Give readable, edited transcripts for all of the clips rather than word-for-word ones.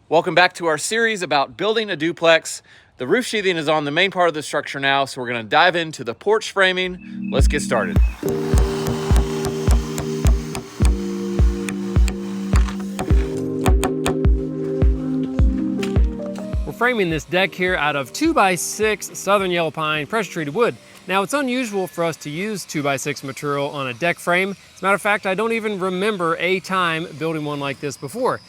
Welcome back to our series about building a duplex. The roof sheathing is on the main part of the structure now, so we're going to dive into the porch framing. Let's get started. We're framing this deck here out of 2x6 southern yellow pine pressure treated wood. Now, it's unusual for us to use 2x6 material on a deck frame. As a matter of fact, I don't even remember a time building one like this before.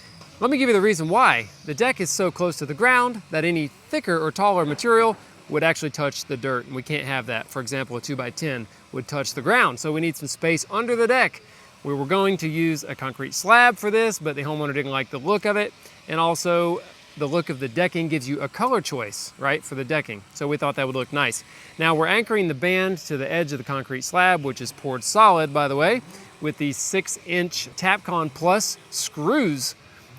Let me give you the reason why. The deck is so close to the ground that any thicker or taller material would actually touch the dirt, and we can't have that. For example, a 2x10 would touch the ground, so we need some space under the deck. We were going to use a concrete slab for this, but the homeowner didn't like the look of it, and also the look of the decking gives you a color choice, right, for the decking. So we thought that would look nice. Now we're anchoring the band to the edge of the concrete slab, which is poured solid, by the way, with these 6-inch Tapcon Plus screws.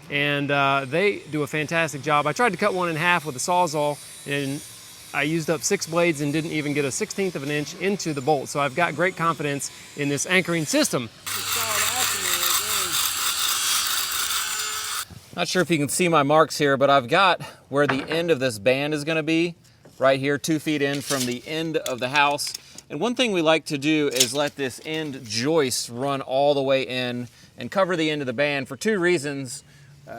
And they do a fantastic job. I tried to cut one in half with a Sawzall, and I used up 6 blades and didn't even get a 1/16 of an inch into the bolt. So I've got great confidence in this anchoring system. Not sure if you can see my marks here, but I've got where the end of this band is going to be, right here, 2 feet in from the end of the house. And one thing we like to do is let this end joist run all the way in and cover the end of the band for 2 reasons.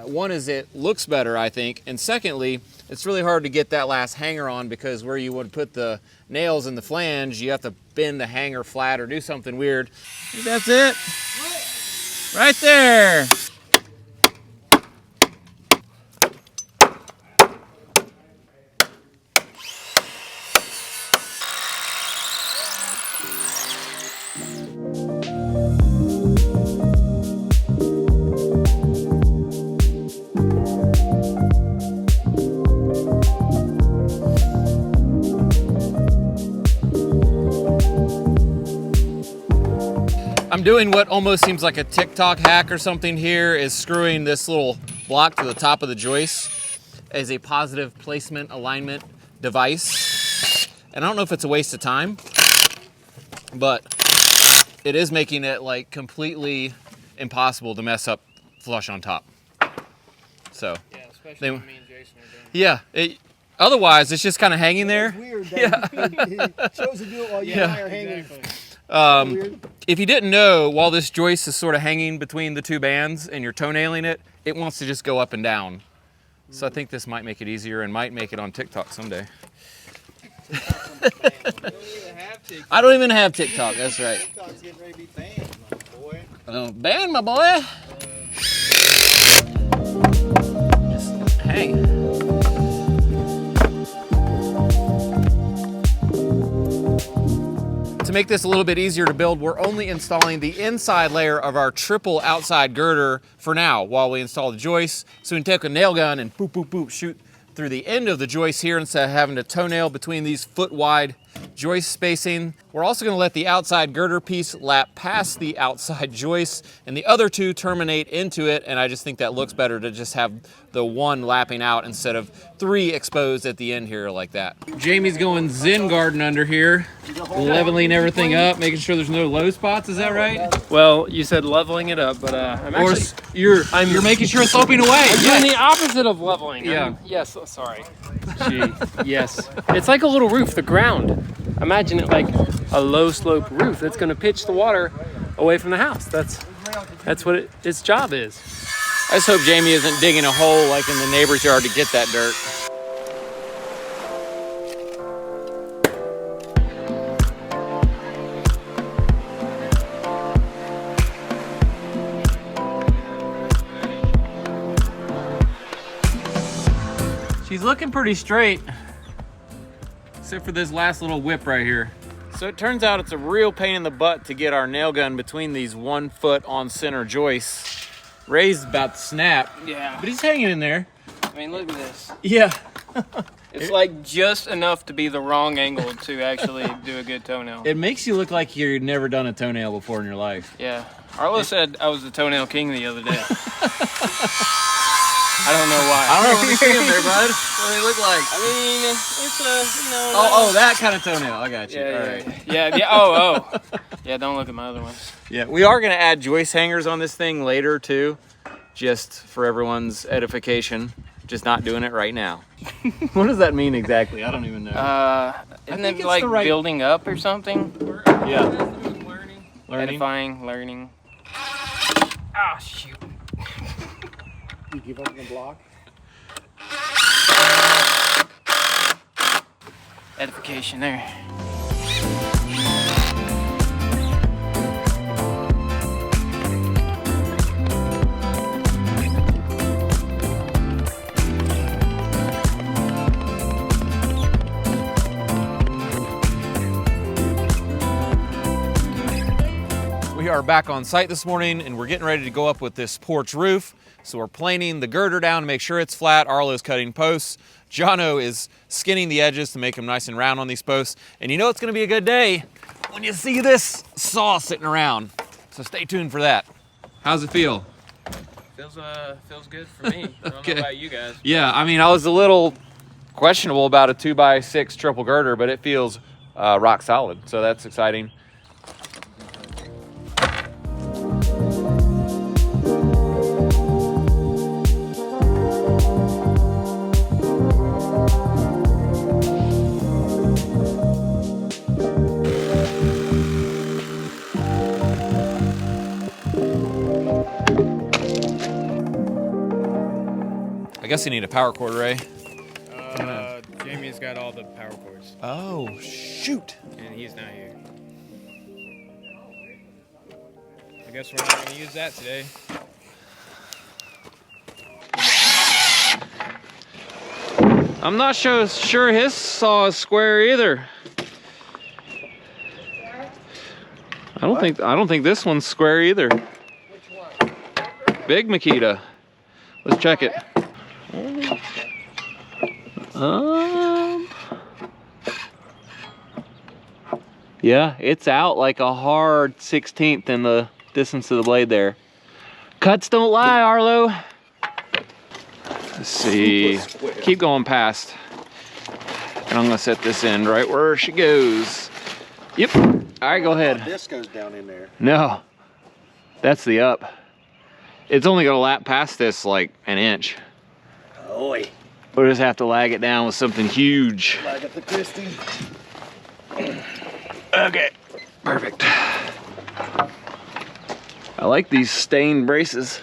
One is it looks better, I think, and secondly, it's really hard to get that last hanger on because where you would put the nails in the flange, you have to bend the hanger flat or do something weird. That's it. Right there. I'm doing what almost seems like a TikTok hack or something here, is screwing this little block to the top of the joist as a positive placement alignment device. And I don't know if it's a waste of time, but it is making it like completely impossible to mess up flush on top. So Yeah, especially when me and Jason are doing it. yeah, otherwise it's just kind of hanging there. It's weird that he chose to do it while you and I are hanging. Exactly. If you didn't know, while this joist is sort of hanging between the 2 bands and you're toenailing it, it wants to just go up and down. So I think this might make it easier and might make it on TikTok someday. I don't even have TikTok, that's right. TikTok's getting ready to be banned, my boy. Oh, banned, my boy. Just hang. To make this a little bit easier to build, we're only installing the inside layer of our triple outside girder for now while we install the joist. So we can take a nail gun and boop, boop, boop, shoot through the end of the joist here instead of having to toenail between these foot-wide joist spacing. We're also going to let the outside girder piece lap past the outside joist and the other 2 terminate into it, and I just think that looks better to just have the 1 lapping out instead of 3 exposed at the end here like that. Jamie's going Zen garden under here, leveling everything up, making sure there's no low spots, is that right? Well, you said leveling it up, but I'm Or actually... you're making sure it's sloping away. I'm doing the opposite of leveling. Yeah. Yes, sorry. Gee, yes. It's like a little roof, the ground. Imagine it like a low slope roof that's going to pitch the water away from the house. That's what its job is. I just hope Jamie isn't digging a hole like in the neighbor's yard to get that dirt. She's looking pretty straight, except for this last little whip right here. So it turns out it's a real pain in the butt to get our nail gun between these 1 foot on center joists. Ray's about to snap. Yeah. But he's hanging in there. I mean, look at this. Yeah. It's like just enough to be the wrong angle to actually do a good toenail. It makes you look like you've never done a toenail before in your life. Yeah. Arlo said I was the toenail king the other day. I don't know why. I don't know what you see him there, bud. What do they look like? I mean, it's a, you know. Oh, that kind of toenail. I got you. Yeah, All yeah, right. yeah. Oh. Yeah, don't look at my other ones. Yeah, we are going to add joist hangers on this thing later too, just for everyone's edification. just not doing it right now. What does that mean exactly? I don't even know. Isn't it like building up or something? Yeah. Learning. Edifying, learning. Ah, shoot. You give up on the block? Edification there. We are back on site this morning and we're getting ready to go up with this porch roof. So we're planing the girder down to make sure it's flat. Arlo's cutting posts. Jono is skinning the edges to make them nice and round on these posts. And you know it's gonna be a good day when you see this saw sitting around. So stay tuned for that. How's it feel? Feels good for me. I don't know about you guys. Yeah, I mean, I was a little questionable about a 2x6 triple girder, but it feels rock solid. So that's exciting. I guess you need a power cord, Ray. Jamie's got all the power cords, Oh, shoot. and he's not here. I guess we're not going to use that today. I'm not sure his saw is square either. I don't think this one's square either. Big Makita. Let's check it. Yeah, it's out like a hard 1/16 in the distance of the blade there. Cuts don't lie, Arlo. Let's see. Keep going past. And I'm gonna set this in right where she goes. Yep. All right, go ahead. This goes down in there. No, that's the up. It's only gonna lap past this like an inch. Oi. We'll just have to lag it down with something huge. Lag up the Christie. Okay, perfect. I like these stained braces.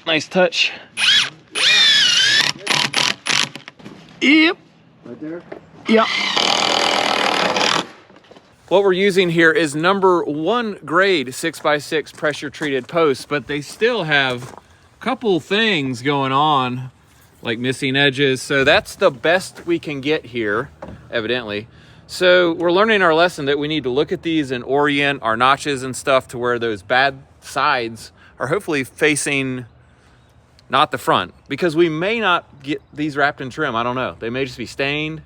Nice touch. Yep. Right there? Yep. What we're using here is number 1 grade 6x6 pressure treated posts, but they still have a couple things going on, like missing edges. So that's the best we can get here, evidently. So we're learning our lesson that we need to look at these and orient our notches and stuff to where those bad sides are hopefully facing not the front, because we may not get these wrapped in trim. I don't know. They may just be stained.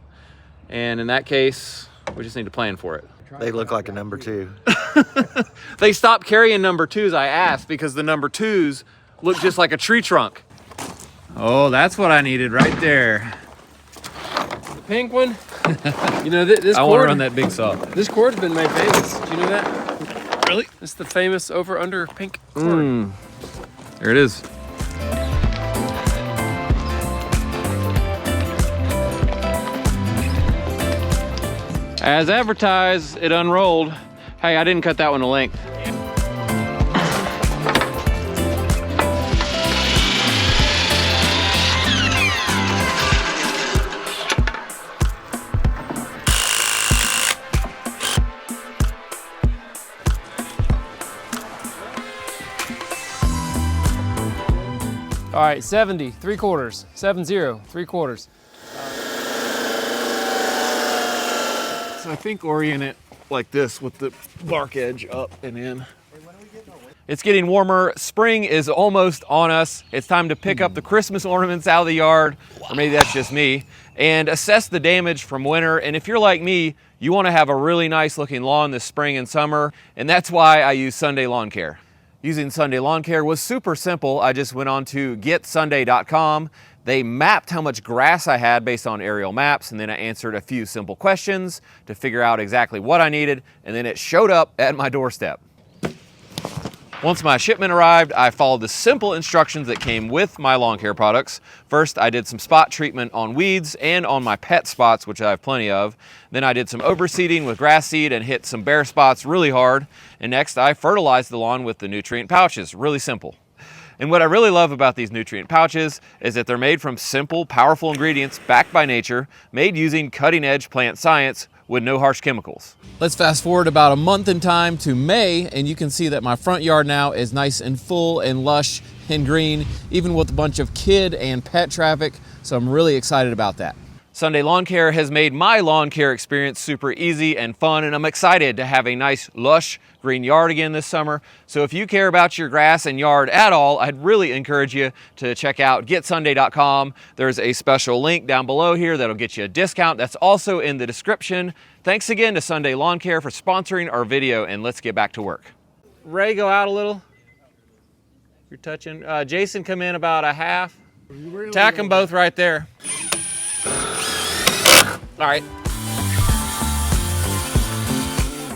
And in that case, we just need to plan for it. They look like a number 2. They stopped carrying number 2s, I asked, because the number 2s look just like a tree trunk. Oh, that's what I needed right there. The pink one. You know, this I want to cord, run that big saw. this cord's been made famous. Do you know that? Really? It's the famous over-under pink cord. There it is. As advertised, it unrolled. Hey, I didn't cut that one to length. All right, 70, 3/4, 70, 3/4. So I think orient it like this with the bark edge up and in. It's getting warmer. Spring is almost on us. It's time to pick up the Christmas ornaments out of the yard, or maybe that's just me, and assess the damage from winter. And if you're like me, you want to have a really nice looking lawn this spring and summer, and that's why I use Sunday Lawn Care. Using Sunday Lawn Care was super simple. I just went on to getsunday.com. They mapped how much grass I had based on aerial maps, and then I answered a few simple questions to figure out exactly what I needed, and then it showed up at my doorstep. Once my shipment arrived, I followed the simple instructions that came with my lawn care products. First, I did some spot treatment on weeds and on my pet spots, which I have plenty of. Then I did some overseeding with grass seed and hit some bare spots really hard. And next, I fertilized the lawn with the nutrient pouches. Really simple. And what I really love about these nutrient pouches is that they're made from simple, powerful ingredients backed by nature, made using cutting-edge plant science with no harsh chemicals. Let's fast forward about a month in time to May, and you can see that my front yard now is nice and full and lush and green, even with a bunch of kid and pet traffic, so I'm really excited about that. Sunday Lawn Care has made my lawn care experience super easy and fun, and I'm excited to have a nice, lush, green yard again this summer. So if you care about your grass and yard at all, I'd really encourage you to check out getsunday.com. There's a special link down below here that'll get you a discount. That's also in the description. Thanks again to Sunday Lawn Care for sponsoring our video, and let's get back to work. Ray, go out a little. You're touching. Jason, come in about a half. Tack them both right there. All right.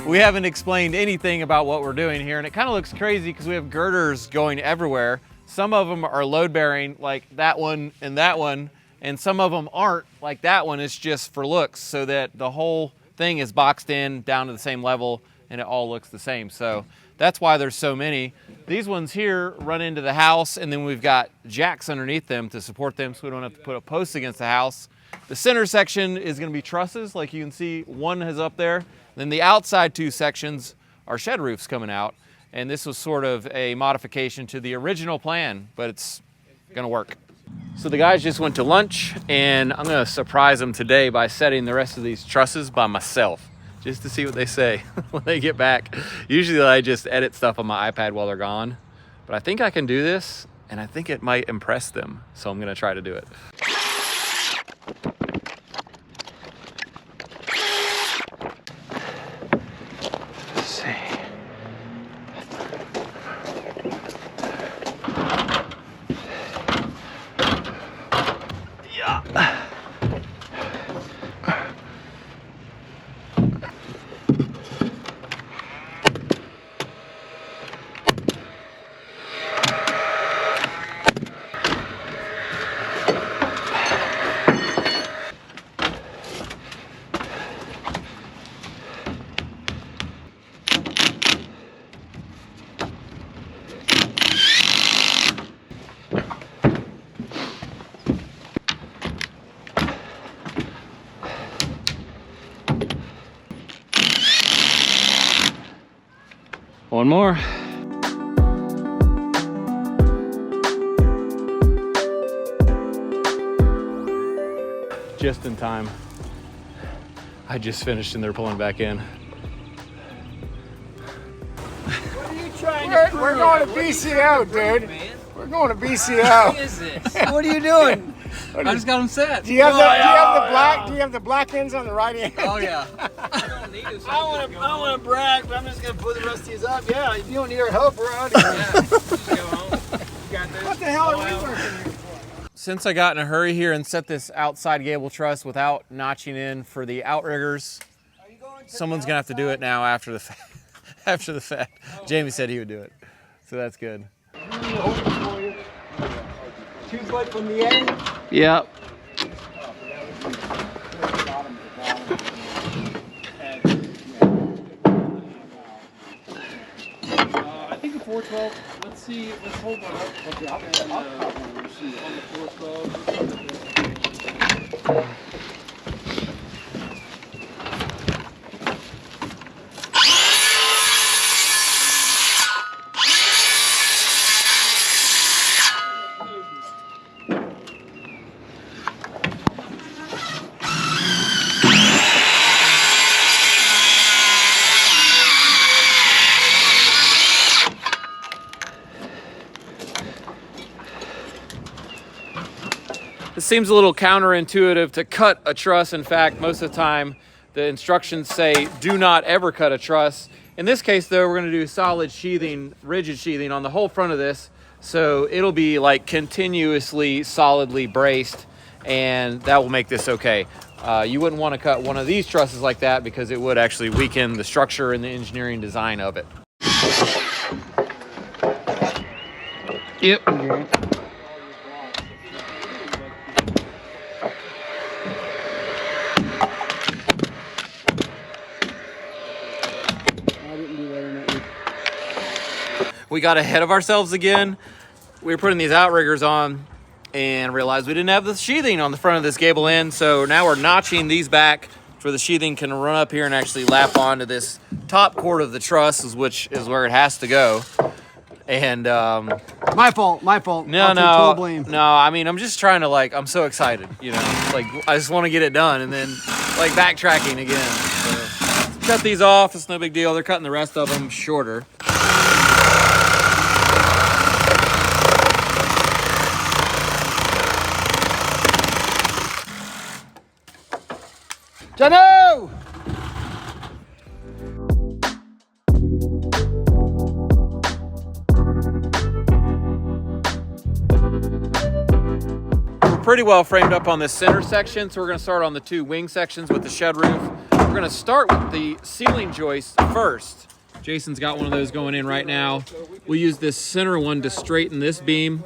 We haven't explained anything about what we're doing here, and it kind of looks crazy because we have girders going everywhere. Some of them are load bearing, like that one, and some of them aren't, like that one. It's just for looks, so that the whole thing is boxed in down to the same level and it all looks the same. So that's why there's so many. These ones here run into the house, and then we've got jacks underneath them to support them so we don't have to put a post against the house. The center section is going to be trusses, like you can see one is up there. Then the outside two sections are shed roofs coming out, and this was sort of a modification to the original plan, but it's going to work. So the guys just went to lunch, and I'm going to surprise them today by setting the rest of these trusses by myself, just to see what they say when they get back. Usually I just edit stuff on my iPad while they're gone, but I think I can do this, and I think it might impress them, so I'm going to try to do it. One more. Just in time. I just finished and they're pulling back in. What are you trying to prove? We're going to BCO, dude. We're going to BCO. What is this? What are you doing? I just got them set. Do you have the black ends on the right end? Oh yeah. I don't need it. I want to brag, but I'm just gonna put the rest of these up. Yeah, if you don't need our help, we're out of here. Yeah. Just go home. You got this. What the hell are we working here for? Since I got in a hurry here and set this outside gable truss without notching in for the outriggers, someone's gonna have to do it now after the fact. After the fact. Jamie said he would do it, so that's good. 2 foot from the end. Yep. I think a 412. Let's see. Let's hold one up. Okay, on the 412. It seems a little counterintuitive to cut a truss. In fact, most of the time, the instructions say do not ever cut a truss. In this case, though, we're going to do solid sheathing, rigid sheathing on the whole front of this. So it'll be like continuously, solidly braced, and that will make this okay. You wouldn't want to cut one of these trusses like that because it would actually weaken the structure and the engineering design of it. Yep. We got ahead of ourselves again. We were putting these outriggers on and realized we didn't have the sheathing on the front of this gable end, so now we're notching these back where the sheathing can run up here and actually lap onto this top cord of the truss, which is where it has to go. And my fault. No, I'll take total blame. no. I mean, I'm just trying to I'm so excited, you know. Like I just want to get it done, and then backtracking again. So, cut these off. It's no big deal. They're cutting the rest of them shorter. Jano! We're pretty well framed up on this center section, so we're going to start on the two wing sections with the shed roof. We're going to start with the ceiling joist first. Jason's got one of those going in right now. We'll use this center one to straighten this beam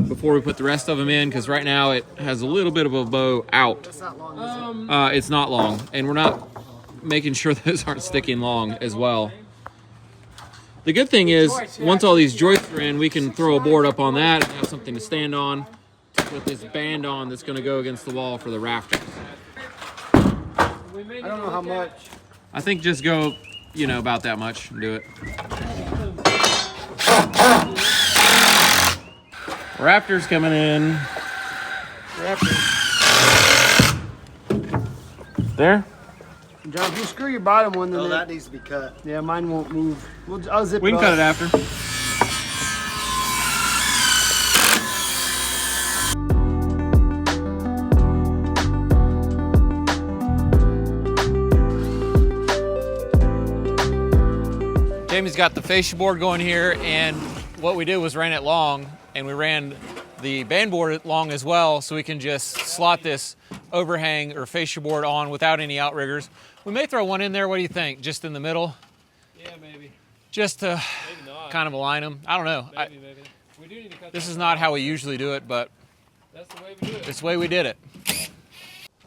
before we put the rest of them in, because right now it has a little bit of a bow out. It's not long, is it? It's not long, and we're not making sure those aren't sticking long as well. The good thing is, once all these joists are in, we can throw a board up on that and have something to stand on with this band on that's going to go against the wall for the rafters. I don't know how much. I think just go, about that much and do it. Rafters coming in. There? John, if you screw your bottom one, then that needs to be cut. yeah, mine won't move. I'll zip We it can up. cut it after. Jamie's got the fascia board going here, and what we did was ran it long, and we ran the band board long as well, so we can just slot this overhang or fascia board on without any outriggers. We may throw one in there. What do you think? Just in the middle? Yeah, maybe. Just to Maybe not. kind of align them. I don't know. Maybe. We do need to cut This that is not off. how we usually do it, but That's the way we do it. it's the way we did it.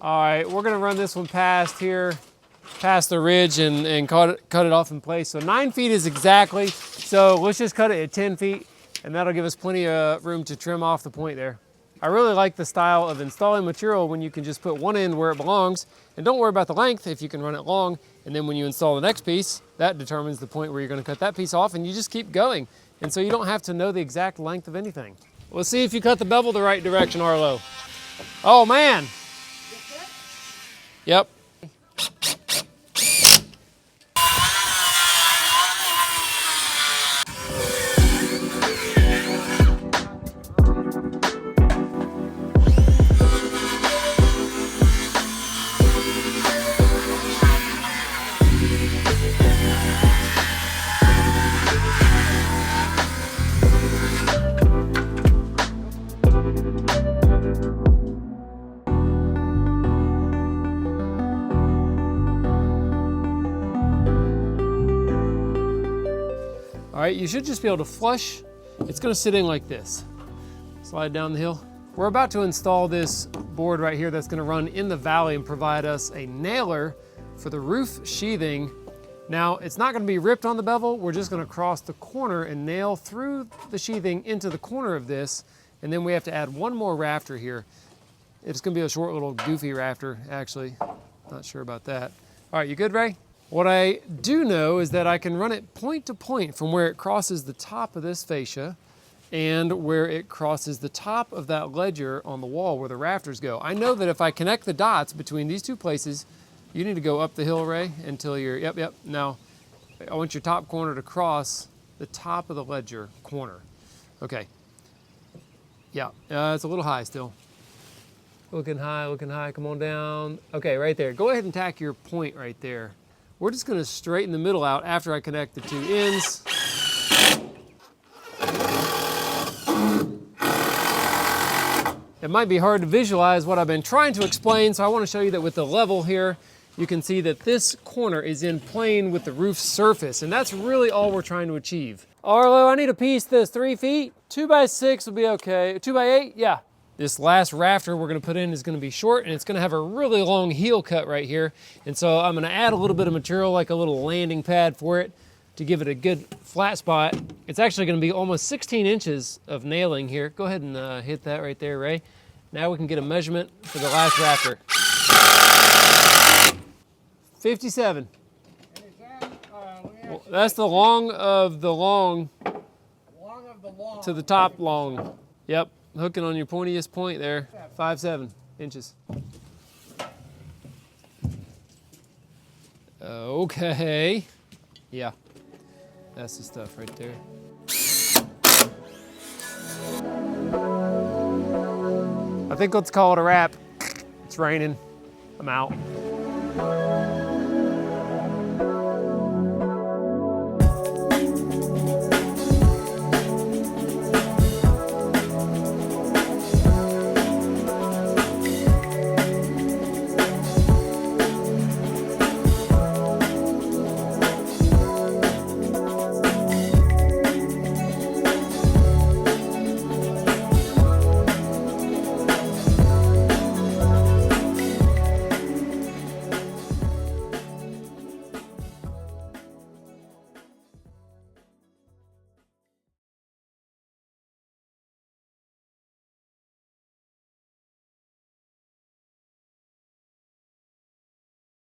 All right, we're gonna run this one past the ridge and cut it off in place. So 9 feet is exactly, so let's just cut it at 10 feet and that'll give us plenty of room to trim off the point there. I really like the style of installing material when you can just put one end where it belongs and don't worry about the length if you can run it long, and then when you install the next piece, that determines the point where you're gonna cut that piece off, and you just keep going. And so you don't have to know the exact length of anything. Let's see if you cut the bevel the right direction, Arlo. Oh man. Yep. All right, you should just be able to flush. It's gonna sit in like this. Slide down the hill. We're about to install this board right here that's gonna run in the valley and provide us a nailer for the roof sheathing. Now, it's not gonna be ripped on the bevel. We're just gonna cross the corner and nail through the sheathing into the corner of this. And then we have to add one more rafter here. It's gonna be a short little goofy rafter, actually. Not sure about that. All right, you good, Ray? What I do know is that I can run it point to point from where it crosses the top of this fascia and where it crosses the top of that ledger on the wall where the rafters go. I know that if I connect the dots between these two places, you need to go up the hill, Ray, until you're, yep. Now, I want your top corner to cross the top of the ledger corner. Okay. Yeah, it's a little high still. Looking high, come on down. Okay, right there. Go ahead and tack your point right there. We're just gonna straighten the middle out after I connect the two ends. It might be hard to visualize what I've been trying to explain, so I wanna show you that with the level here, you can see that this corner is in plane with the roof surface, and that's really all we're trying to achieve. Arlo, I need a piece that's 3 feet. 2 by 6 will be okay. 2 by 8, yeah. This last rafter we're gonna put in is gonna be short, and it's gonna have a really long heel cut right here. And so I'm gonna add a little bit of material, like a little landing pad for it, to give it a good flat spot. It's actually gonna be almost 16 inches of nailing here. Go ahead and hit that right there, Ray. Now we can get a measurement for the last rafter. 57. Well, that's the long of the long to the top long. Yep, hooking on your pointiest point there. 5'7" inches. Okay. Yeah, that's the stuff right there. I think let's call it a wrap. It's raining. I'm out.